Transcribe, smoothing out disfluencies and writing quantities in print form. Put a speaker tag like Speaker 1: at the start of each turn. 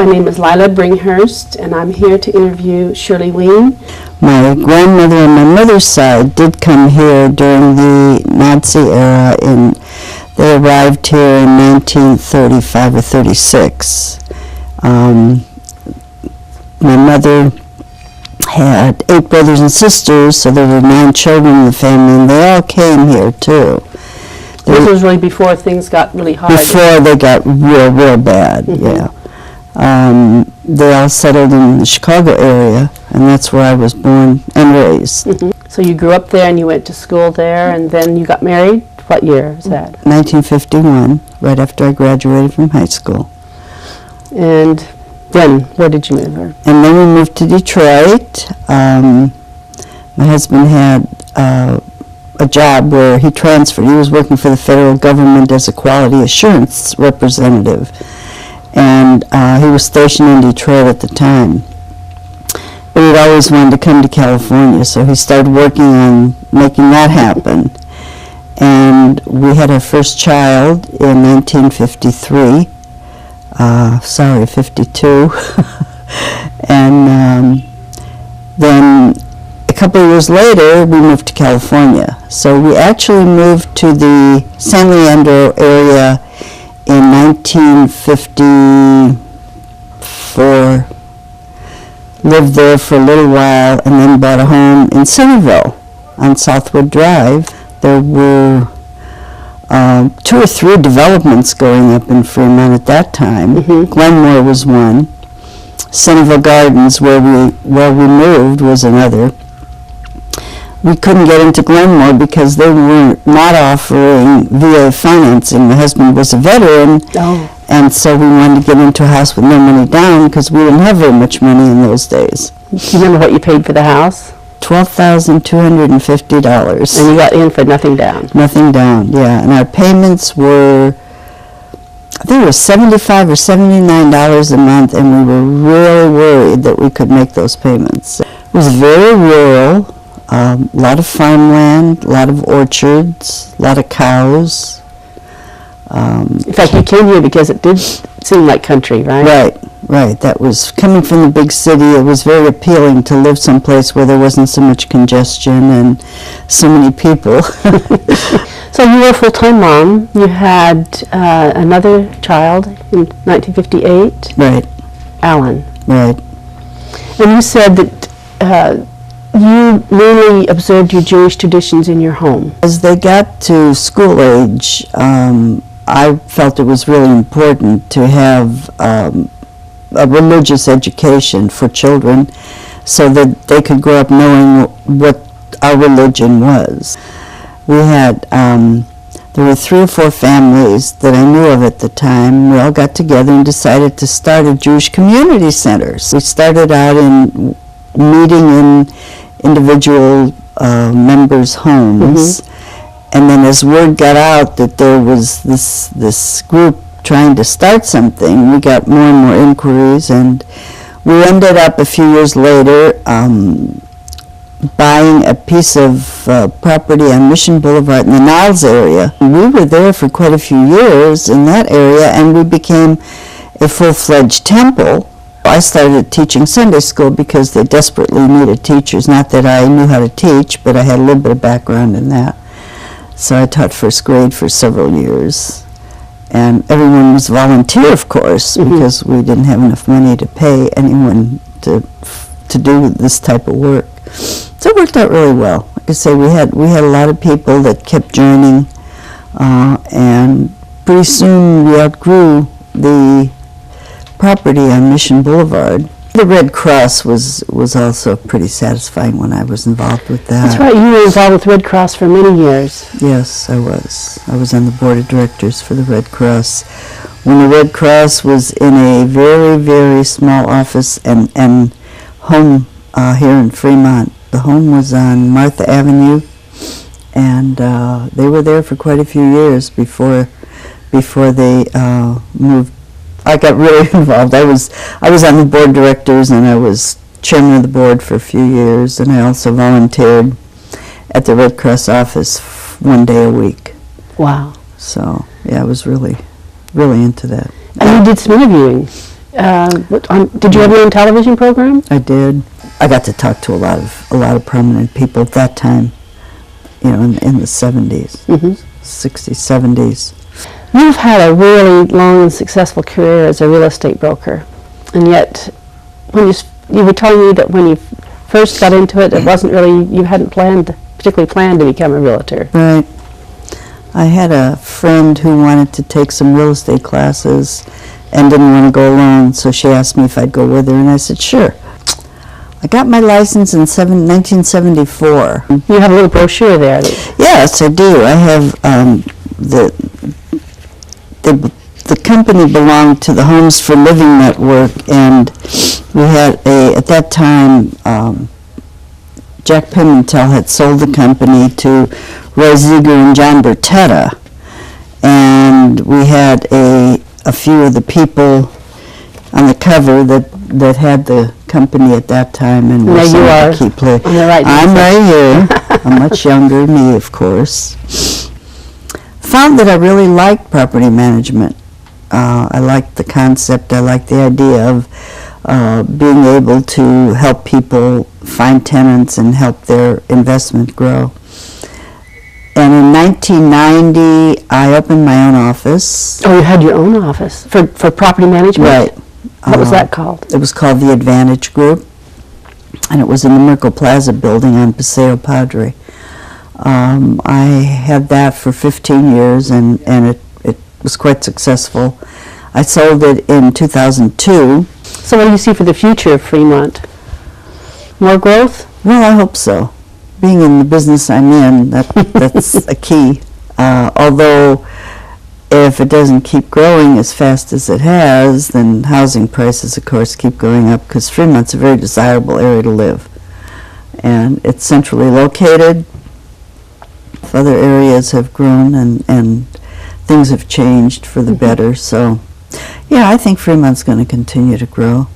Speaker 1: My name is Lila Bringhurst, and I'm here to interview Shirley Wein.
Speaker 2: My grandmother on my mother's side did come here during the Nazi era. They arrived here in 1935 or 36. My mother had 8 brothers and sisters, so there were 9 children in the family, and they all came here too.
Speaker 1: This was really before things got really hard.
Speaker 2: Before they got real bad, yeah. They all settled in the Chicago area, and that's where I was born and raised.
Speaker 1: So you grew up there and you went to school there, and then you got married? What year is that?
Speaker 2: 1951, right after I graduated from high school.
Speaker 1: And then, where did you move?
Speaker 2: And then we moved to Detroit. My husband had a job where he transferred. He was working for the federal government as a quality assurance representative. And he was stationed in Detroit at the time. But he'd always wanted to come to California, so he started working on making that happen. And we had our first child in 1953. 52. And then a couple of years later, we moved to California. So we actually moved to the San Leandro area in 1954, lived there for a little while, and then bought a home in Centerville on Southwood Drive. There were 2 or 3 developments going up in Fremont at that time. Glenmore was one. Centerville Gardens, where we moved, was another. We couldn't get into Glenmore because they were not offering VA financing. My husband was a veteran, and so we wanted to get into a house with no money down because we didn't have very much money in those days.
Speaker 1: Do you remember what you paid for the house?
Speaker 2: $12,250.
Speaker 1: And you got in for nothing down?
Speaker 2: Nothing down, yeah. And our payments were, I think it was $75 or $79 a month, and we were really worried that we could make those payments. It was very rural. A lot of farmland, a lot of orchards, a lot of cows.
Speaker 1: In fact, you came here because it did seem like country, right?
Speaker 2: Right. That was coming from the big city. It was very appealing to live someplace where there wasn't so much congestion and so many people.
Speaker 1: So you were a full-time mom. You had another child in 1958.
Speaker 2: Right.
Speaker 1: Alan.
Speaker 2: Right.
Speaker 1: And you said that you mainly observed your Jewish traditions in your home.
Speaker 2: As they got to school age, I felt it was really important to have a religious education for children so that they could grow up knowing what our religion was. We had, there were 3 or 4 families that I knew of at the time. We all got together and decided to start a Jewish community center. So we started out in meeting in individual members' homes. And then as word got out that there was this group trying to start something, we got more and more inquiries, and we ended up a few years later buying a piece of property on Mission Boulevard in the Niles area. We were there for quite a few years in that area, and we became a full-fledged temple. I started teaching Sunday school because they desperately needed teachers. Not that I knew how to teach, but I had a little bit of background in that. So I taught first grade for several years. And everyone was volunteer, of course, because we didn't have enough money to pay anyone to do this type of work. So it worked out really well. Like I say, we had a lot of people that kept joining, and pretty soon we outgrew the property on Mission Boulevard. The Red Cross was also pretty satisfying when I was involved with that.
Speaker 1: That's right, you were involved with Red Cross for many years.
Speaker 2: Yes, I was. I was on the board of directors for the Red Cross. When the Red Cross was in a very, very small office and home here in Fremont. The home was on Martha Avenue, and they were there for quite a few years before they moved. I got really involved. I was on the board of directors, and I was chairman of the board for a few years, and I also volunteered at the Red Cross office 1 day a week.
Speaker 1: Wow.
Speaker 2: So, yeah, I was really into that.
Speaker 1: And you did some interviewing. Did you have your own television program?
Speaker 2: I did. I got to talk to a lot of prominent people at that time, you know, in the 70s, 60s, 70s.
Speaker 1: You've had a really long and successful career as a real estate broker, and yet when you were telling me that when you first got into it, it wasn't really, you hadn't particularly planned to become a realtor.
Speaker 2: Right. I had a friend who wanted to take some real estate classes and didn't want to go alone, so she asked me if I'd go with her, and I said, sure. I got my license in 1974.
Speaker 1: You have a little brochure there.
Speaker 2: Yes, I do. I have the company belonged to the Homes for Living Network, and we had at that time, Jack Pimentel had sold the company to Roy Ziegler and John Bertetta, and we had a few of the people on the cover that had the company at that time, and
Speaker 1: there you are.
Speaker 2: The key player.
Speaker 1: Right,
Speaker 2: I'm right here. I'm much younger than me, of course. Found that I really liked property management. I liked the concept. I liked the idea of being able to help people find tenants and help their investment grow. And in 1990, I opened my own office.
Speaker 1: Oh, you had your own office for property management?
Speaker 2: Right.
Speaker 1: What was that called?
Speaker 2: It was called the Advantage Group, and it was in the Merkle Plaza building on Paseo Padre. I had that for 15 years, and it was quite successful. I sold it in 2002.
Speaker 1: So what do you see for the future of Fremont? More growth?
Speaker 2: Well, I hope so. Being in the business I'm in, that's a key. Although, if it doesn't keep growing as fast as it has, then housing prices, of course, keep going up, because Fremont's a very desirable area to live. And it's centrally located. Other areas have grown, and things have changed for the better. So, yeah, I think Fremont's going to continue to grow.